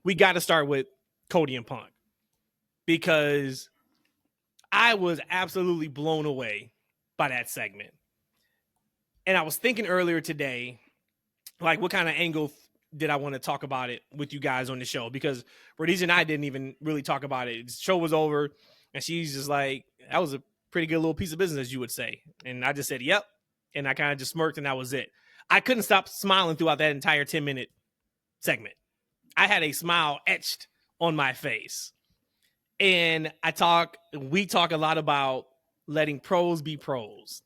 we got to start with Cody and Punk because I was absolutely blown away by that segment. And I was thinking earlier today, like, what kind of angle did I want to talk about it with you guys on the show? Because Rhodesia and I didn't even really talk about it. The show was over, and she's just like, that was a pretty good little piece of business, as you would say. And I just said, yep. And I kind of just smirked, and that was it. I couldn't stop smiling throughout that entire 10-minute segment. I had a smile etched on my face. And we talk a lot about letting pros be pros.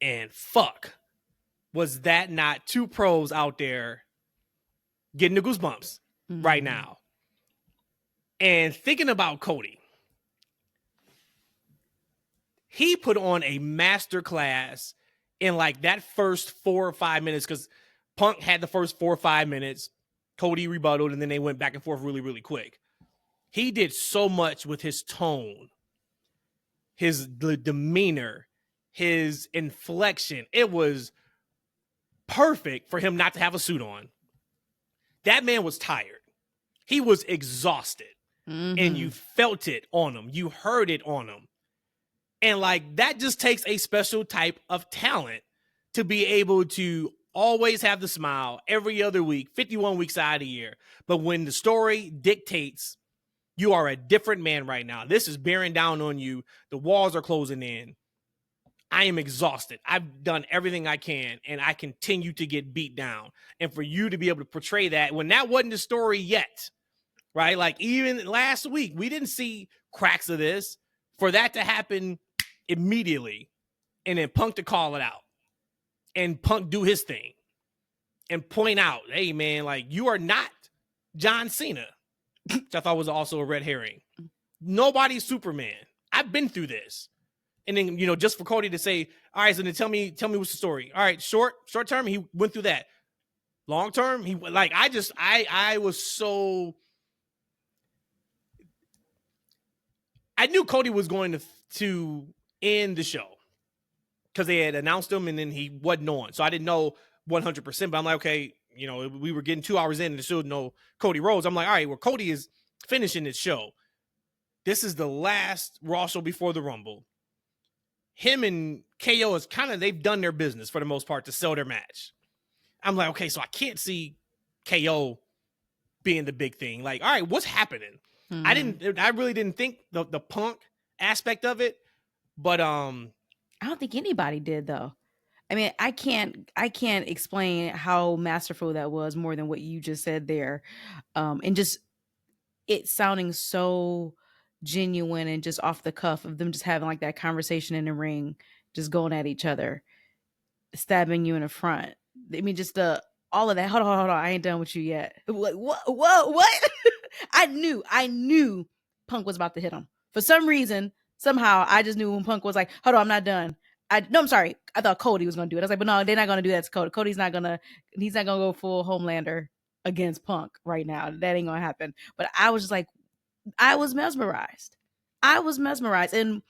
And fuck, was that not two pros out there getting the goosebumps right now? And thinking about Cody, he put on a masterclass in like that first 4 or 5 minutes, because Punk had the first 4 or 5 minutes. Cody rebutted, and then they went back and forth really, really quick. He did so much with his tone, his demeanor, his inflection. It was perfect for him not to have a suit on. That man was tired. He was exhausted. And you felt it on him. You heard it on him. And like, that just takes a special type of talent to be able to always have the smile every other week, 51 weeks out of the year. But when the story dictates, you are a different man right now. This is bearing down on you. The walls are closing in. I am exhausted. I've done everything I can, and I continue to get beat down. And for you to be able to portray that when that wasn't the story yet, right? Like, even last week, we didn't see cracks of this. For that to happen immediately, and then Punk to call it out, and Punk do his thing, and point out, hey, man, like, you are not John Cena, which I thought was also a red herring. Nobody's Superman. I've been through this. And then, you know, just for Cody to say, all right, so then tell me what's the story. All right, short term, he went through that. Long term, he like, I was so, I knew Cody was going to end the show because they had announced him and then he wasn't on. So I didn't know 100%, but I'm like, okay, you know, we were getting 2 hours in and still no Cody Rhodes. I'm like, all right, well, Cody is finishing this show. This is the last Raw show before the Rumble. Him and KO is kind of, they've done their business for the most part to sell their match. I'm like, okay, so I can't see KO being the big thing. Like, all right, what's happening? I really didn't think the Punk aspect of it, but I don't think anybody did though. I mean, I can't explain how masterful that was more than what you just said there. And just it sounding so genuine and just off the cuff of them just having like that conversation in the ring, just going at each other, stabbing you in the front. I mean, just all of that. Hold on. I ain't done with you yet. Like, what? I knew Punk was about to hit him. For some reason, somehow, I just knew when Punk was like, hold on, I'm not done. I'm sorry. I thought Cody was going to do it. I was like, but no, they're not going to do that to Cody. He's not going to go full Homelander against Punk right now. That ain't going to happen. But I was just like, I was mesmerized. And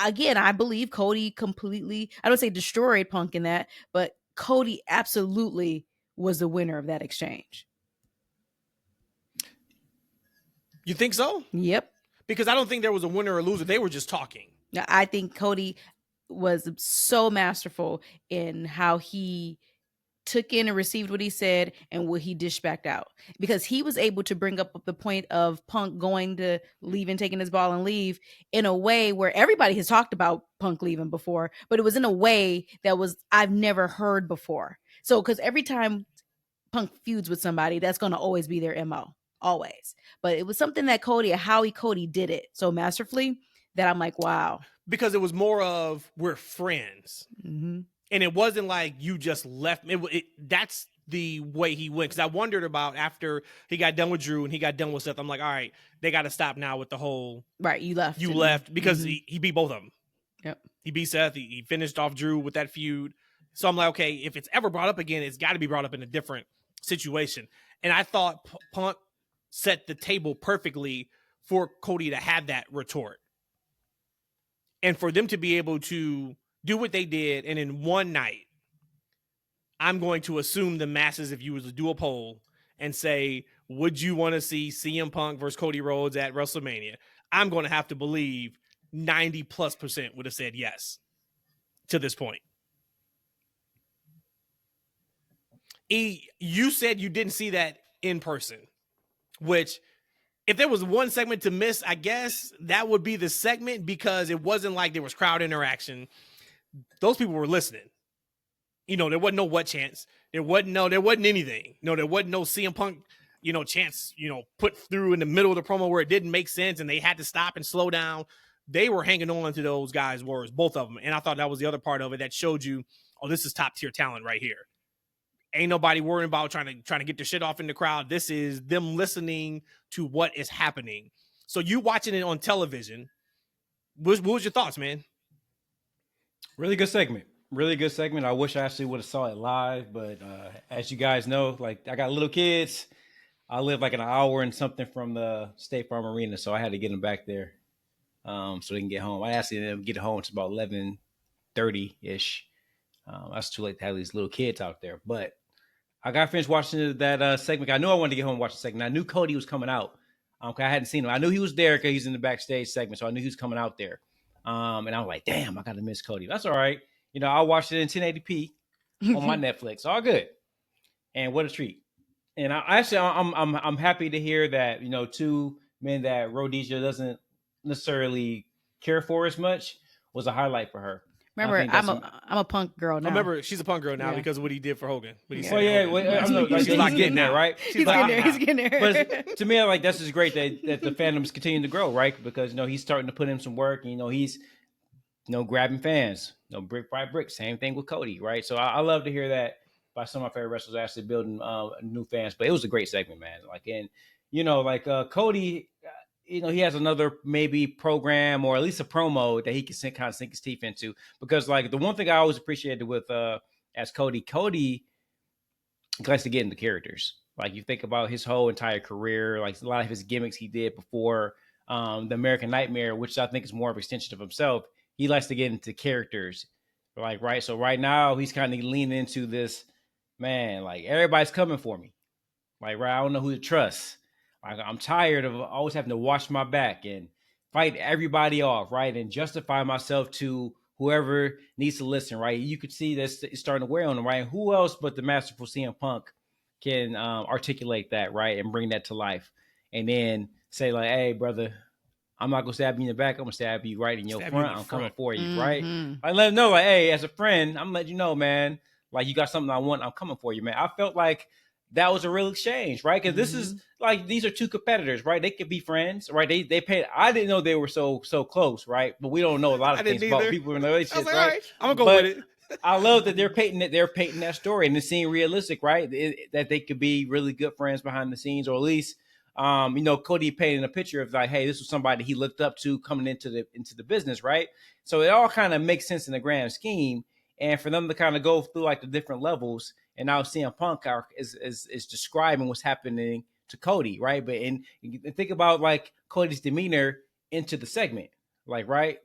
again, I believe Cody completely, I don't say destroyed Punk in that, but Cody absolutely was the winner of that exchange. You think so? Yep. Because I don't think there was a winner or loser. They were just talking. I think Cody was so masterful in how he took in and received what he said and what he dished back out, because he was able to bring up the point of Punk going to leave and taking his ball and leave in a way where everybody has talked about Punk leaving before, but it was in a way that was I've never heard before. So because every time Punk feuds with somebody, that's going to always be their MO, always. But it was something that Cody did it so masterfully that I'm like, wow. Because it was more of, we're friends. Mm-hmm. And it wasn't like you just left. That's the way he went. Because I wondered about after he got done with Drew and he got done with Seth. I'm like, all right, they got to stop now with the whole. Right, you left. Because he beat both of them. Yep. He beat Seth. He finished off Drew with that feud. So I'm like, okay, if it's ever brought up again, it's got to be brought up in a different situation. And I thought Punk set the table perfectly for Cody to have that retort. And for them to be able to do what they did, and in one night, I'm going to assume the masses, if you was to do a poll and say, would you want to see CM Punk versus Cody Rhodes at WrestleMania? I'm going to have to believe 90+% would have said yes to this point. E, you said you didn't see that in person, which if there was one segment to miss, I guess that would be the segment, because it wasn't like there was crowd interaction. Those people were listening. There wasn't no what chance. There wasn't anything. There wasn't no CM Punk, chance, put through in the middle of the promo where it didn't make sense and they had to stop and slow down. They were hanging on to those guys' words, both of them. And I thought that was the other part of it that showed you, oh, this is top tier talent right here. Ain't nobody worrying about trying to get their shit off in the crowd. This is them listening to what is happening. So you watching it on television, what was your thoughts, man? Really good segment. Really good segment. I wish I actually would have saw it live, but as you guys know, like I got little kids. I live like an hour and something from the State Farm Arena, so I had to get them back there so they can get home. I asked them to get home. It's about 11:30-ish. That's too late to have these little kids out there. But I got finished watching that segment. I knew I wanted to get home and watch the segment. I knew Cody was coming out. I hadn't seen him. I knew he was there because he's in the backstage segment, so I knew he was coming out there. And I was like, damn, I got to miss Cody. That's all right. I watched it in 1080p on my Netflix. All good. And what a treat. And I'm happy to hear that, two men that Rhodesia doesn't necessarily care for as much was a highlight for her. Remember, I'm a Punk girl now. Remember, she's a Punk girl now because of what he did for Hogan. She's not getting there, right? He's getting there. But to me, like, that's just great that the fandom's continuing to grow, right? Because he's starting to put in some work. He's grabbing fans, brick by brick. Same thing with Cody, right? So I love to hear that by some of my favorite wrestlers actually building new fans. But it was a great segment, man. Cody, he has another maybe program or at least a promo that he can kind of sink his teeth into. Because like the one thing I always appreciated with as Cody likes to get into characters. Like you think about his whole entire career, like a lot of his gimmicks he did before the American Nightmare, which I think is more of an extension of himself. He likes to get into characters, like, right? So right now he's kind of leaning into this, man, like everybody's coming for me. Like, right, I don't know who to trust. Like, I'm tired of always having to wash my back and fight everybody off, right? And justify myself to whoever needs to listen, right? You could see this starting to wear on him, right? Who else but the masterful CM Punk can articulate that, right? And bring that to life. And then say like, hey, brother, I'm not going to stab you in the back. I'm going to stab you right in your front. I'm coming for you, right? I let him know, like, hey, as a friend, I'm going to let you know, man, like you got something I want. I'm coming for you, man. I felt like that was a real exchange, right? Because this is like, these are two competitors, right? They could be friends, right? They paid. I didn't know they were so close, right? But we don't know a lot of things about people in the relationship, right? All right, I'm going to go with it. I love that they're painting that story and it's seeming realistic, right? That they could be really good friends behind the scenes, or at least, Cody painted a picture of like, hey, this was somebody he looked up to coming into the business, right? So it all kind of makes sense in the grand scheme, and for them to kind of go through like the different levels, and now CM Punk is describing what's happening to Cody, right? But and think about like Cody's demeanor into the segment, like, right?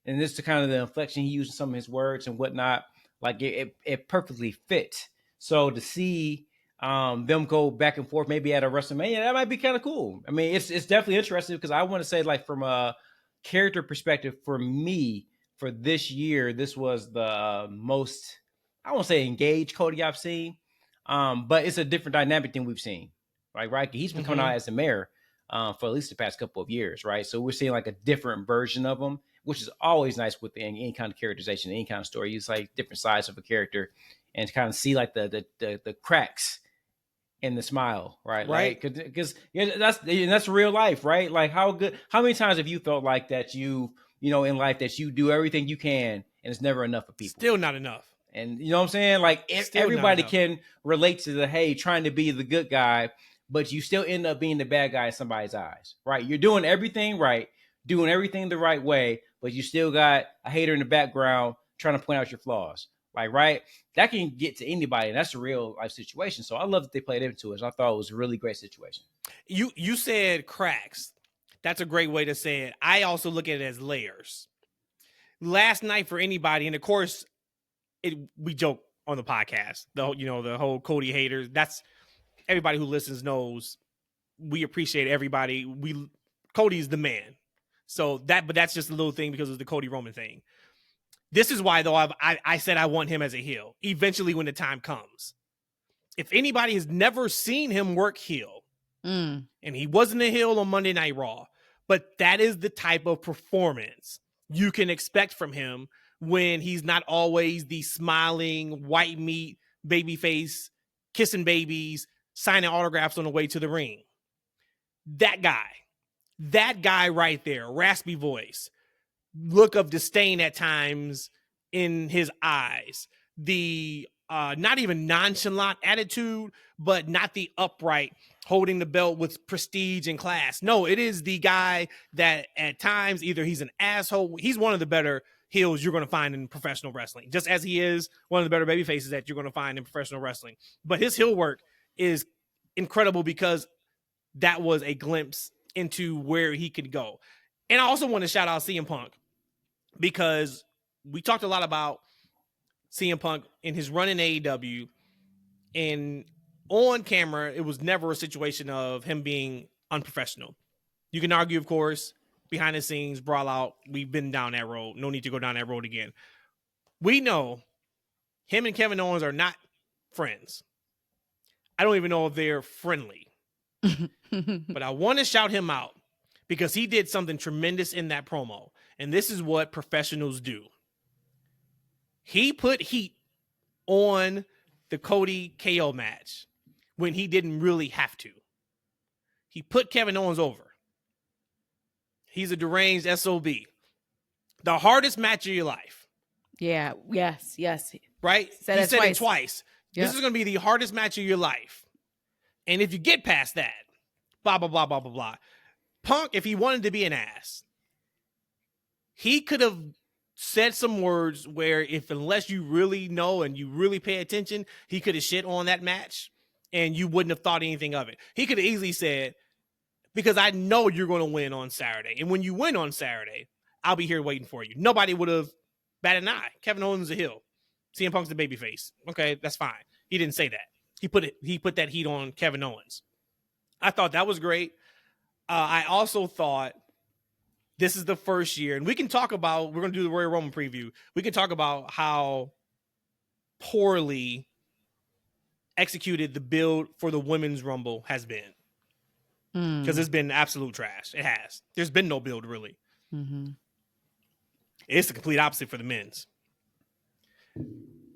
And this is kind of the inflection he used in some of his words and whatnot. Like it perfectly fit. So to see them go back and forth, maybe at a WrestleMania, that might be kind of cool. I mean, it's definitely interesting because I want to say, like, from a character perspective, for me, for this year, this was the most, I won't say engaged Cody I've seen, but it's a different dynamic than we've seen, right? He's been coming out as the mayor for at least the past couple of years, right? So we're seeing like a different version of him, which is always nice with any kind of characterization, any kind of story. You like different sides of a character and kind of see like the cracks in the smile, right? Right. Because that's real life, right? Like how many times have you felt like that you know, in life that you do everything you can and it's never enough for people? Still not enough. And you know what I'm saying? Like everybody can relate to the, hey, trying to be the good guy, but you still end up being the bad guy in somebody's eyes, right? You're doing everything right, doing everything the right way, but you still got a hater in the background trying to point out your flaws. Like, right? That can get to anybody, and that's a real life situation. So I love that they played into it. I thought it was a really great situation. You said cracks. That's a great way to say it. I also look at it as layers. Last night for anybody, and of course, we joke on the podcast, the whole Cody haters. That's everybody who listens knows we appreciate everybody. Cody's the man. So but that's just a little thing because of the Cody Roman thing. This is why, though, I said I want him as a heel eventually when the time comes. If anybody has never seen him work heel, and he wasn't a heel on Monday Night Raw, but that is the type of performance you can expect from him when he's not always the smiling, white meat, babyface, kissing babies, signing autographs on the way to the ring. That guy right there, raspy voice, look of disdain at times in his eyes, the not even nonchalant attitude, but not the upright holding the belt with prestige and class. No, it is the guy that at times either he's an asshole. He's one of the better heels you're going to find in professional wrestling, just as he is one of the better baby faces that you're going to find in professional wrestling. But his heel work is incredible because that was a glimpse into where he could go. And I also want to shout out CM Punk because we talked a lot about CM Punk in his run in AEW, and on camera, it was never a situation of him being unprofessional. You can argue, of course, behind the scenes, brawl out. We've been down that road. No need to go down that road again. We know him and Kevin Owens are not friends. I don't even know if they're friendly. But I want to shout him out because he did something tremendous in that promo. And this is what professionals do. He put heat on the Cody KO match when he didn't really have to. He put Kevin Owens over. He's a deranged SOB. The hardest match of your life. Yeah. Yes. Right? He said it twice. Yep. This is going to be the hardest match of your life. And if you get past that, blah, blah, blah, blah, blah, blah. Punk, if he wanted to be an ass, he could have said some words where unless you really know and you really pay attention, he could have shit on that match and you wouldn't have thought anything of it. He could have easily said, because I know you're going to win on Saturday. And when you win on Saturday, I'll be here waiting for you. Nobody would have batted an eye. Kevin Owens is a heel. CM Punk's the babyface. Okay, that's fine. He didn't say that. He put that heat on Kevin Owens. I thought that was great. I also thought this is the first year, and we can talk about, we're going to do the Royal Rumble preview. We can talk about how poorly executed the build for the Women's Rumble has been. Because it's been absolute trash. It has. There's been no build, really. Mm-hmm. It's the complete opposite for the men's.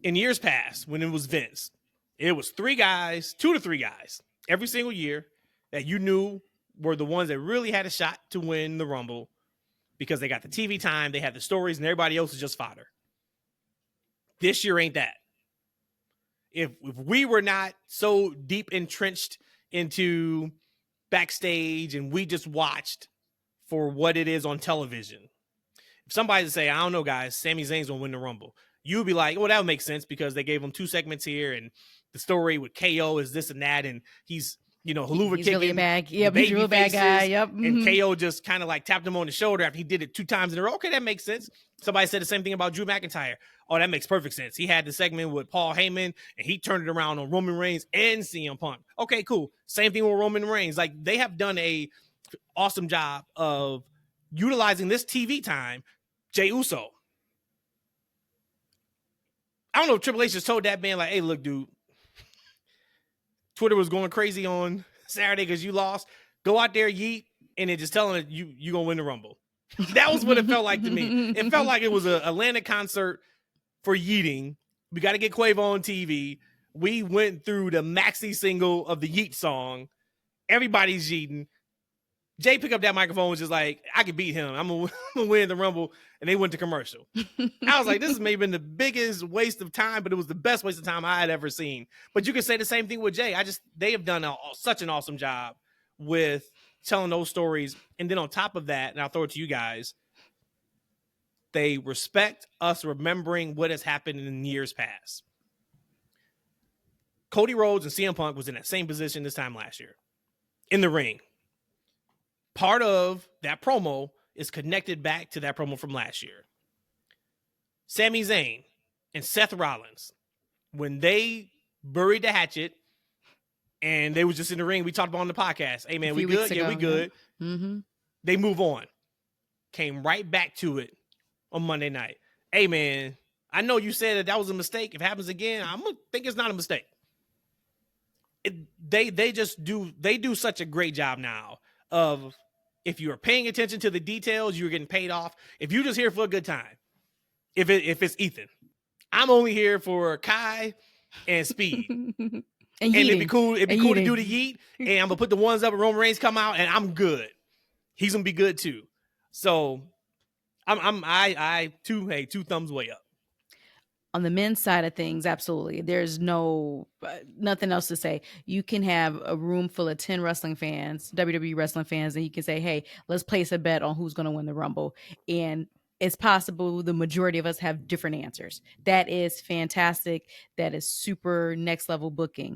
In years past, when it was Vince, it was 2 to 3 guys, every single year that you knew were the ones that really had a shot to win the Rumble because they got the TV time, they had the stories, and everybody else is just fodder. This year ain't that. If we were not so deep entrenched into backstage and we just watched for what it is on television, if somebody to say, I don't know, guys, Sami Zayn's gonna win the Rumble, you would be like, well, that would make sense because they gave him 2 segments here, and the story with KO is this and that, and he's, haluva He's kicking. really a bad, he's a real bad guy. Yep. And KO just kind of like tapped him on the shoulder after he did it 2 times in a row. Okay, that makes sense. Somebody said the same thing about Drew McIntyre. Oh, that makes perfect sense. He had the segment with Paul Heyman, and he turned it around on Roman Reigns and CM Punk. Okay, cool. Same thing with Roman Reigns. Like, they have done a awesome job of utilizing this TV time. Jey Uso. I don't know if Triple H just told that man, like, hey, look, dude, Twitter was going crazy on Saturday because you lost. Go out there, yeet, and then just tell him that you're going to win the Rumble. That was what it felt like to me. It felt like it was an Atlanta concert for yeeting. We got to get Quavo on TV. We went through the maxi single of the Yeet song. Everybody's yeeting. Jay picked up that microphone and was just like, I could beat him. I'm going to win the Rumble. And they went to commercial. I was like, this has maybe been the biggest waste of time, but it was the best waste of time I had ever seen. But you can say the same thing with Jay. They have done such an awesome job with telling those stories. And then on top of that, and I'll throw it to you guys, they respect us remembering what has happened in years past. Cody Rhodes and CM Punk was in that same position this time last year in the ring. Part of that promo is connected back to that promo from last year. Sami Zayn and Seth Rollins, when they buried the hatchet and they was just in the ring. We talked about on the podcast. Hey man, we few weeks good? Yeah, we ago, good. yeah. Mm-hmm. They move on. Came right back to it on Monday night. Hey man, I know you said that was a mistake. If it happens again, I'm gonna think it's not a mistake. They do such a great job now of, if you're paying attention to the details, you're getting paid off. If you're just here for a good time, if it's Ethan, I'm only here for Kai and Speed. and it'd be cool. It'd be cool to do the yeet, and I'm gonna put the ones up and Roman Reigns come out, and I'm good. He's gonna be good too. So I two thumbs way up. On the men's side of things, absolutely. There's nothing else to say. You can have a room full of 10 wrestling fans, WWE wrestling fans, and you can say, hey, let's place a bet on who's going to win the Rumble. And it's possible the majority of us have different answers. That is fantastic. That is super next level booking.